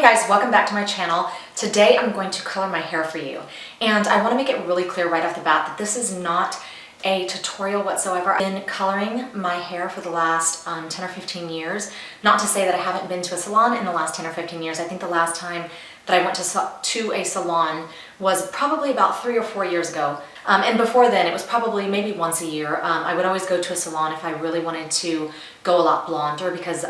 Hey guys, welcome back to my channel. Today I'm going to color my hair for you. And I want to make it really clear right off the bat that this is not a tutorial whatsoever. I've been coloring my hair for the last 10 or 15 years. Not to say that I haven't been to a salon in the last 10 or 15 years. I think the last time that I went to a salon was probably about 3 or 4 years ago. And before then, it was probably maybe once a year. I would always go to a salon if I really wanted to go a lot blonder because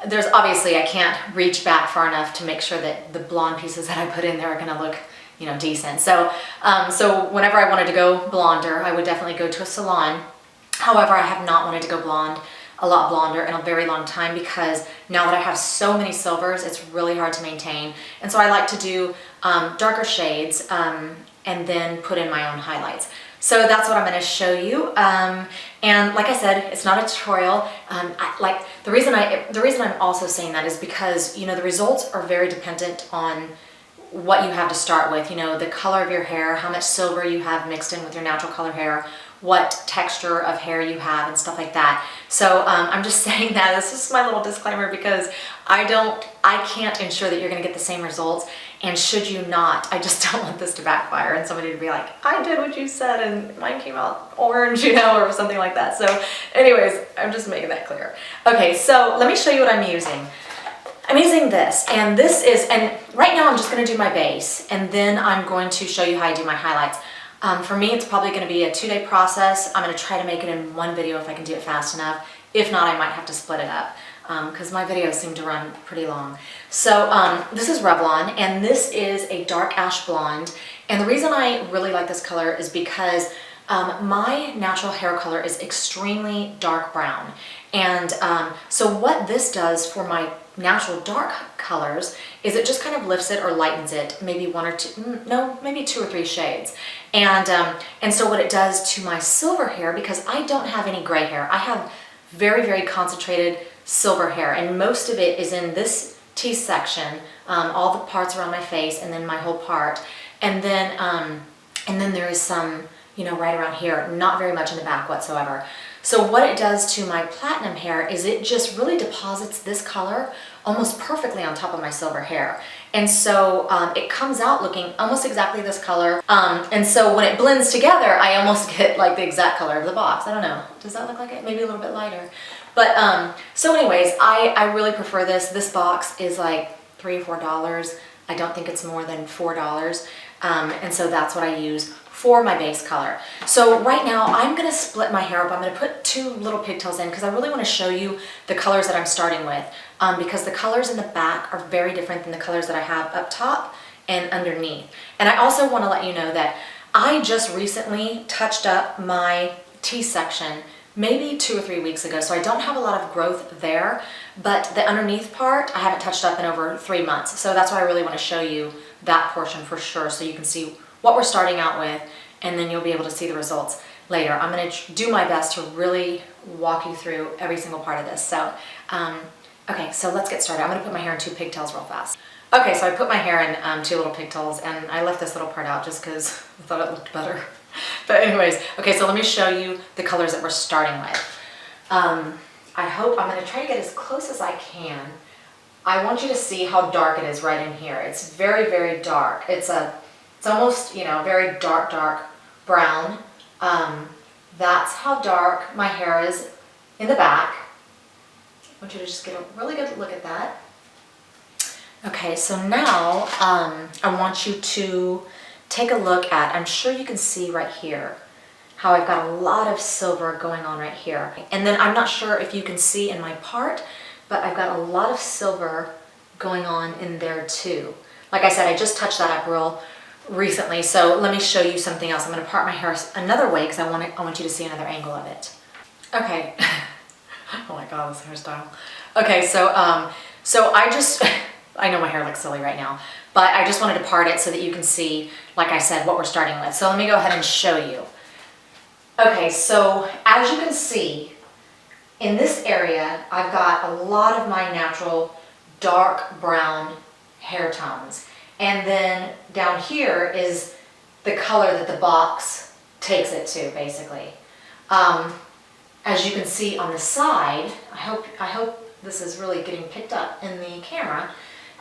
there's obviously I can't reach back far enough to make sure that the blonde pieces that I put in there are gonna look, you know, decent. So whenever I wanted to go blonder, I would definitely go to a salon. However, I have not wanted to go a lot blonder in a very long time because now that I have so many silvers, it's really hard to maintain. And so I like to do darker shades and then put in my own highlights. So that's what I'm going to show you. And like I said, it's not a tutorial. The reason I'm also saying that is because, you know, the results are very dependent on what you have to start with. You know, the color of your hair, how much silver you have mixed in with your natural color hair, what texture of hair you have and stuff like that. So I'm just saying that this is my little disclaimer because I can't ensure that you're going to get the same results. And should you not, I just don't want this to backfire and somebody to be like, I did what you said and mine came out orange, you know, or something like that. So anyways, I'm just making that clear. Okay, so let me show you what I'm using. I'm using this, and right now I'm just going to do my base, and then I'm going to show you how I do my highlights. For me, it's probably going to be a 2-day process. I'm going to try to make it in one video if I can do it fast enough. If not, I might have to split it up because my videos seem to run pretty long. So this is Revlon, and this is a dark ash blonde. And the reason I really like this color is because my natural hair color is extremely dark brown. And so what this does for my natural dark colors is it just kind of lifts it or lightens it, maybe maybe 2 or 3 shades. And so what it does to my silver hair, because I don't have any gray hair, I have very, very concentrated silver hair, and most of it is in this T-section, all the parts around my face, and then my whole part, and then there is some, you know, right around here, not very much in the back whatsoever. So what it does to my platinum hair is it just really deposits this color almost perfectly on top of my silver hair. And so it comes out looking almost exactly this color. And so when it blends together, I almost get like the exact color of the box. I don't know. Does that look like it? Maybe a little bit lighter. But so anyways, I really prefer this. This box is like $3 or $4. I don't think it's more than $4. And so that's what I use for my base color. So right now I'm going to split my hair up. I'm going to put 2 little pigtails in because I really want to show you the colors that I'm starting with because the colors in the back are very different than the colors that I have up top and underneath. And I also want to let you know that I just recently touched up my T-section maybe 2 or 3 weeks ago, so I don't have a lot of growth there, but the underneath part I haven't touched up in over 3 months. So that's why I really want to show you that portion for sure so you can see what we're starting out with, and then you'll be able to see the results later. I'm going to do my best to really walk you through every single part of this. So, okay, so let's get started. I'm going to put my hair in 2 pigtails real fast. Okay, so I put my hair in 2 little pigtails, and I left this little part out just because I thought it looked better. But anyways, okay, so let me show you the colors that we're starting with. I'm going to try to get as close as I can. I want you to see how dark it is right in here. It's very, very dark. It's almost, you know, very dark, dark brown. That's how dark my hair is in the back. I want you to just get a really good look at that. Okay, so now I want you to take a look at, I'm sure you can see right here, how I've got a lot of silver going on right here. And then I'm not sure if you can see in my part, but I've got a lot of silver going on in there too. Like I said, I just touched that up real recently, so let me show you something else. I'm going to part my hair another way because I want you to see another angle of it. Okay. Oh my god, this hairstyle. Okay, so I know my hair looks silly right now, but I just wanted to part it so that you can see, like I said, what we're starting with. So let me go ahead and show you. Okay, so as you can see, in this area, I've got a lot of my natural dark brown hair tones. And then down here is the color that the box takes it to, basically. As you can see on the side, I hope this is really getting picked up in the camera.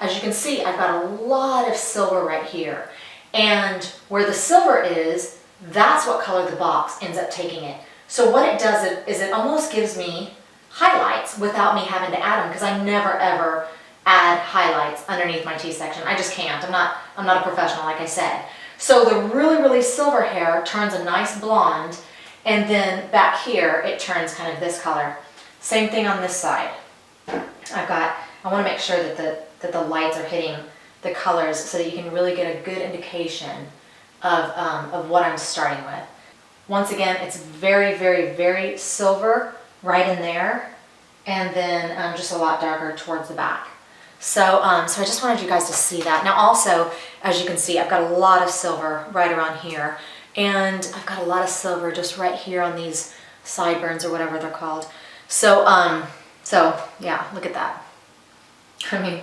as you can see, I've got a lot of silver right here. And where the silver is, that's what color the box ends up taking it. So what it does is it almost gives me highlights without me having to add them, because I never ever add highlights underneath my T-section. I just can't. I'm not a professional, like I said. So the really, really silver hair turns a nice blonde, and then back here it turns kind of this color. Same thing on this side. I want to make sure that the lights are hitting the colors so that you can really get a good indication of what I'm starting with. Once again, it's very, very, very silver right in there, and then just a lot darker towards the back. So I just wanted you guys to see that. Now also, as you can see, I've got a lot of silver right around here, and I've got a lot of silver just right here on these sideburns or whatever they're called. So yeah, look at that. I mean,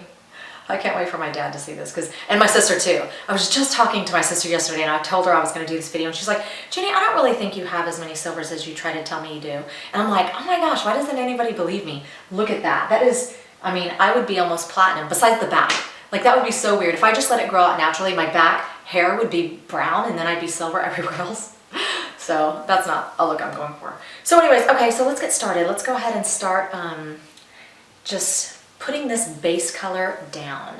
I can't wait for my dad to see this, and my sister too. I was just talking to my sister yesterday, and I told her I was going to do this video, and she's like, Jenny, I don't really think you have as many silvers as you try to tell me you do. And I'm like, oh my gosh, why doesn't anybody believe me? Look at that. That is, I mean, I would be almost platinum, besides the back. Like, that would be so weird. If I just let it grow out naturally, my back hair would be brown, and then I'd be silver everywhere else. So that's not a look I'm going for. So anyways, okay, so let's get started. Let's go ahead and start just putting this base color down.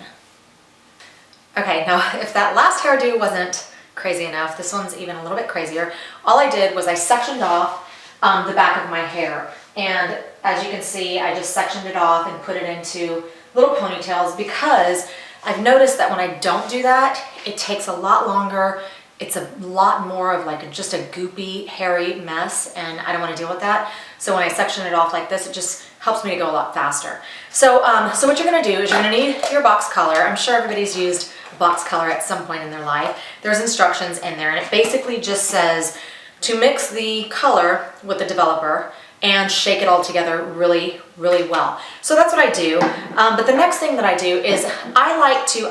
Okay, now if that last hairdo wasn't crazy enough, this one's even a little bit crazier. All I did was I sectioned off the back of my hair, and as you can see, I just sectioned it off and put it into little ponytails, because I've noticed that when I don't do that, it takes a lot longer. It's a lot more of like just a goopy, hairy mess, and I don't want to deal with that. So when I section it off like this, it just helps me to go a lot faster. So what you're going to do is you're going to need your box color. I'm sure everybody's used box color at some point in their life. There's instructions in there, and it basically just says to mix the color with the developer and shake it all together really, really well. So that's what I do. But the next thing that I do is I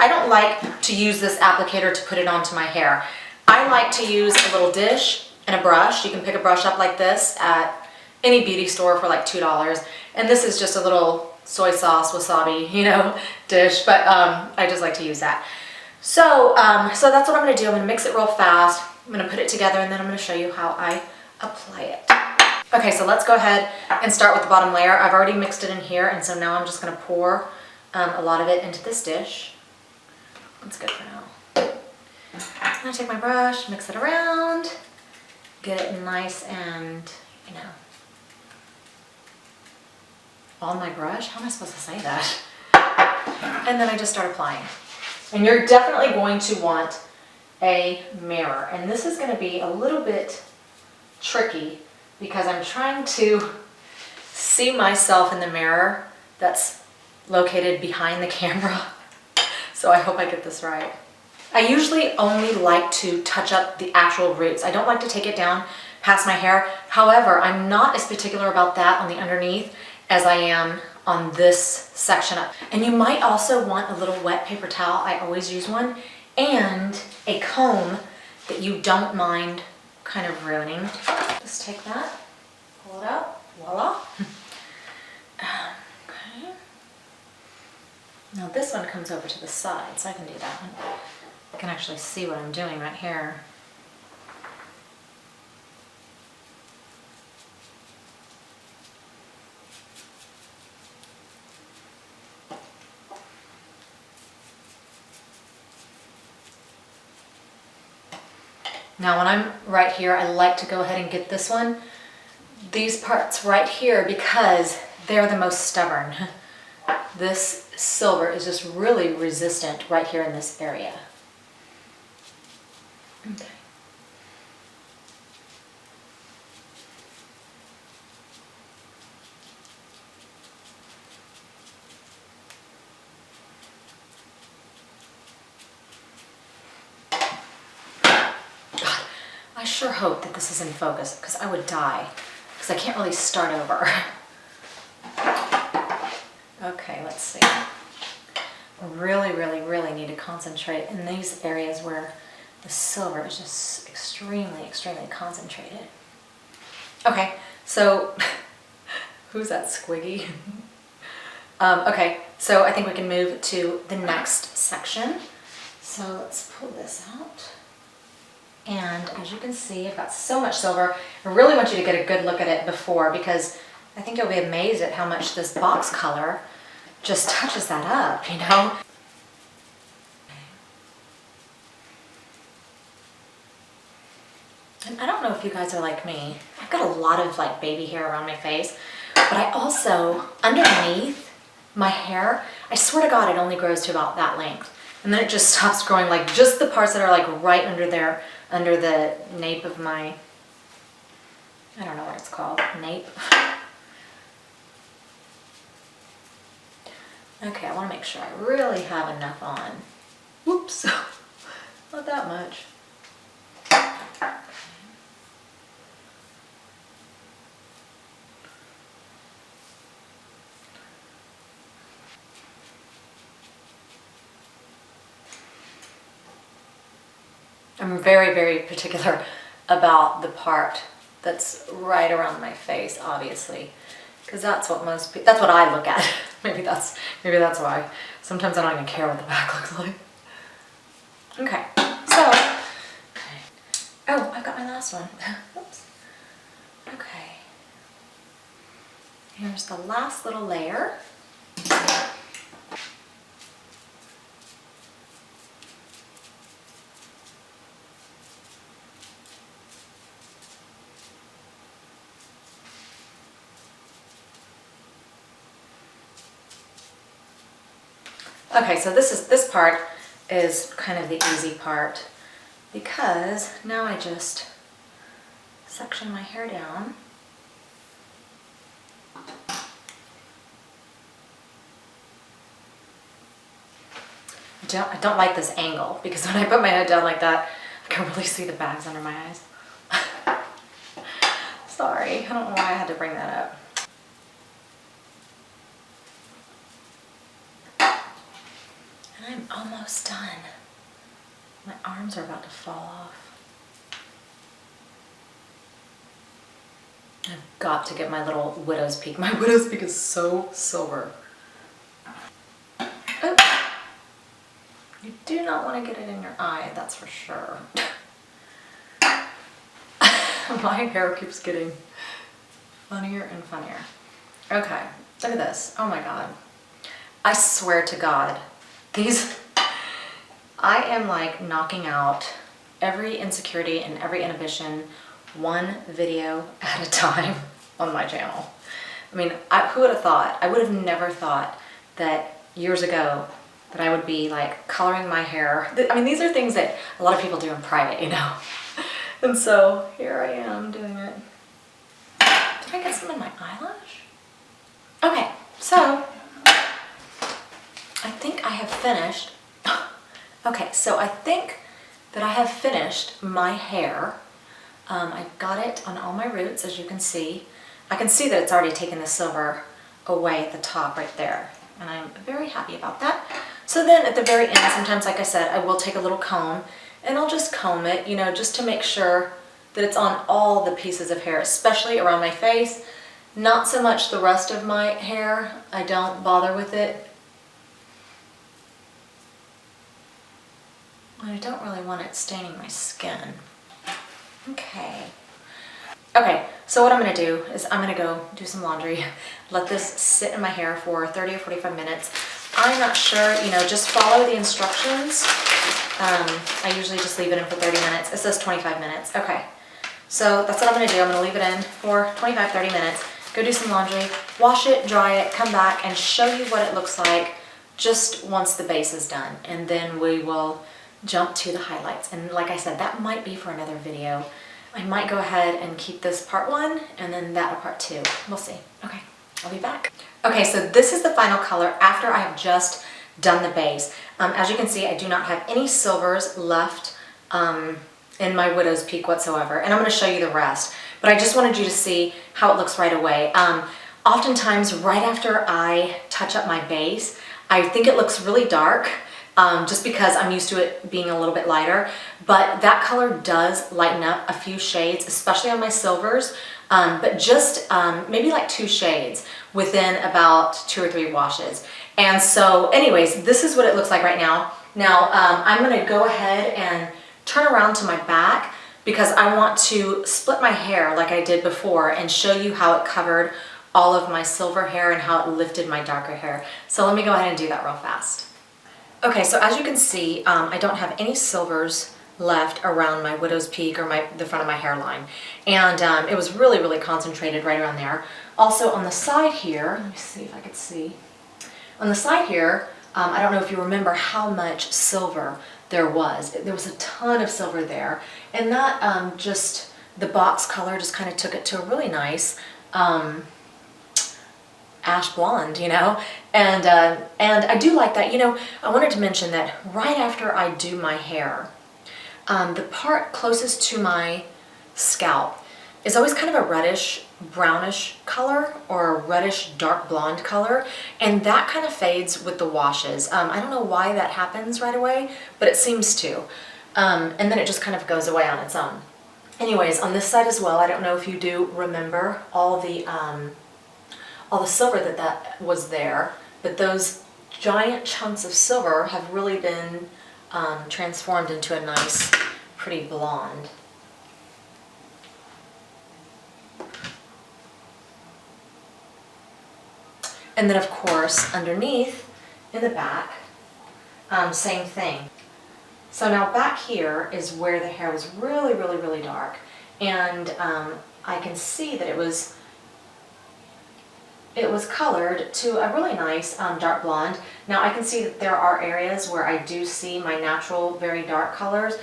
don't like to use this applicator to put it onto my hair. I like to use a little dish and a brush. You can pick a brush up like this at any beauty store for like $2. And this is just a little soy sauce, wasabi, dish, but I just like to use that. So that's what I'm gonna do. I'm gonna mix it real fast. I'm gonna put it together, and then I'm gonna show you how I apply it. Okay, so let's go ahead and start with the bottom layer. I've already mixed it in here, and so now I'm just gonna pour a lot of it into this dish. That's good for now. I'm gonna take my brush, mix it around, get it nice and, on my brush. How am I supposed to say that? And then I just start applying. And you're definitely going to want a mirror. And this is gonna be a little bit tricky because I'm trying to see myself in the mirror that's located behind the camera. So I hope I get this right. I usually only like to touch up the actual roots. I don't like to take it down past my hair. However, I'm not as particular about that on the underneath as I am on this section up. And you might also want a little wet paper towel. I always use one, and a comb that you don't mind kind of ruining. Just take that, pull it out, voila. Okay. Now this one comes over to the side, so I can do that one. I can actually see what I'm doing right here. Now when I'm right here, I like to go ahead and get these parts right here, because they're the most stubborn. This silver is just really resistant right here in this area. Okay. God, I sure hope that this is in focus, because I would die, because I can't really start over. Okay, let's see. I really, really, really need to concentrate in these areas where the silver is just extremely, extremely concentrated. Okay, so who's that, Squiggy? Okay, so I think we can move to the next section. So let's pull this out. And as you can see, I've got so much silver. I really want you to get a good look at it before, because I think you'll be amazed at how much this box color just touches that up, you know? And I don't know if you guys are like me. I've got a lot of like baby hair around my face, but I also, underneath my hair, I swear to God, it only grows to about that length. And then it just stops growing, like just the parts that are like right under there, under the nape of my, I don't know what it's called, nape. Okay, I want to make sure I really have enough on. Whoops, not that much. I'm very, very particular about the part that's right around my face, obviously, because that's what most people, that's what I look at. maybe that's why. Sometimes I don't even care what the back looks like. Okay, so, okay. Oh, I've got my last one. Oops. Okay. Here's the last little layer. Okay, so this part is kind of the easy part, because now I just section my hair down. I don't like this angle, because when I put my head down like that, I can really see the bags under my eyes. Sorry, I don't know why I had to bring that up. I'm almost done. My arms are about to fall off. I've got to get my little widow's peak. My widow's peak is so silver. Oh. You do not want to get it in your eye, that's for sure. My hair keeps getting funnier and funnier. Okay, look at this. Oh my God. I swear to God, I am like knocking out every insecurity and every inhibition one video at a time on my channel. I mean, who would have thought? I would have never thought that years ago that I would be like coloring my hair. I mean, these are things that a lot of people do in private, you know? And so here I am doing it. Did I get some in my eyelash? Okay, so I think I have finished. Okay, so I think that I have finished my hair. I've got it on all my roots, as you can see. I can see that it's already taken the silver away at the top right there, and I'm very happy about that. So then at the very end, sometimes, like I said, I will take a little comb and I'll just comb it, you know, just to make sure that it's on all the pieces of hair, especially around my face. Not so much the rest of my hair. I don't bother with it. I don't really want it staining my skin. Okay. Okay, so what I'm gonna do is I'm gonna go do some laundry, let this sit in my hair for 30 or 45 minutes. I'm not sure, you know, just follow the instructions. I usually just leave it in for 30 minutes. It says 25 minutes. Okay, so that's what I'm gonna do. I'm gonna leave it in for 25, 30 minutes, go do some laundry, wash it, dry it, come back and show you what it looks like just once the base is done. And then we will jump to the highlights. And like I said, that might be for another video. I might go ahead and keep this part 1 and then that a part 2. We'll see. Okay, I'll be back. Okay, so this is the final color after I have just done the base. As you can see, I do not have any silvers left in my widow's peak whatsoever, and I'm going to show you the rest. But I just wanted you to see how it looks right away. Oftentimes, right after I touch up my base, I think it looks really dark. Just because I'm used to it being a little bit lighter, but that color does lighten up a few shades, especially on my silvers, but just maybe like 2 shades within about 2 or 3 washes. And so anyways, this is what it looks like right now. Now I'm gonna go ahead and turn around to my back because I want to split my hair like I did before and show you how it covered all of my silver hair and how it lifted my darker hair. So let me go ahead and do that real fast. Okay, so as you can see, I don't have any silvers left around my widow's peak or the front of my hairline. And it was really, really concentrated right around there. Also on the side here, let me see if I could see. On the side here, I don't know if you remember how much silver there was. There was a ton of silver there. And that just, the box color just kind of took it to a really nice ash blonde, you know, and I do like that. You know, I wanted to mention that right after I do my hair, the part closest to my scalp is always kind of a reddish brownish color or a reddish dark blonde color, and that kind of fades with the washes. I don't know why that happens right away, but it seems to, and then it just kind of goes away on its own. Anyways, on this side as well, I don't know if you do remember all the silver that was there, but those giant chunks of silver have really been transformed into a nice, pretty blonde. And then of course, underneath, in the back, same thing. So now back here is where the hair was really, really, really dark. And I can see that it was colored to a really nice dark blonde. Now I can see that there are areas where I do see my natural very dark colors,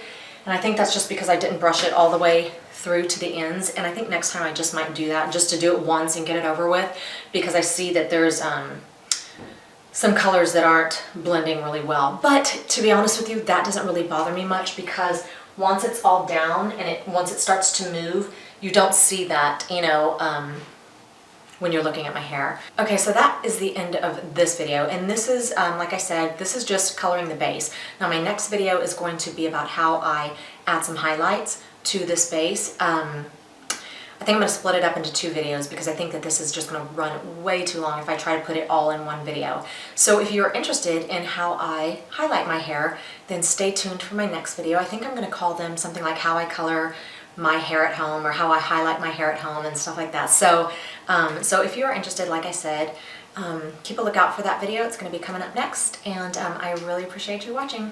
and I think that's just because I didn't brush it all the way through to the ends, and I think next time I just might do that just to do it once and get it over with, because I see that there's some colors that aren't blending really well. But to be honest with you, that doesn't really bother me much, because once it's all down and once it starts to move, you don't see that, you know, when you're looking at my hair. Okay, so that is the end of this video, and this is, like I said, this is just coloring the base. Now my next video is going to be about how I add some highlights to this base. I think I'm going to split it up into 2 videos because I think that this is just going to run way too long if I try to put it all in one video. So if you're interested in how I highlight my hair, then stay tuned for my next video. I think I'm going to call them something like how I color my hair at home, or how I highlight my hair at home, and stuff like that. So, so if you're interested, like I said, keep a lookout for that video. It's going to be coming up next, and I really appreciate you watching.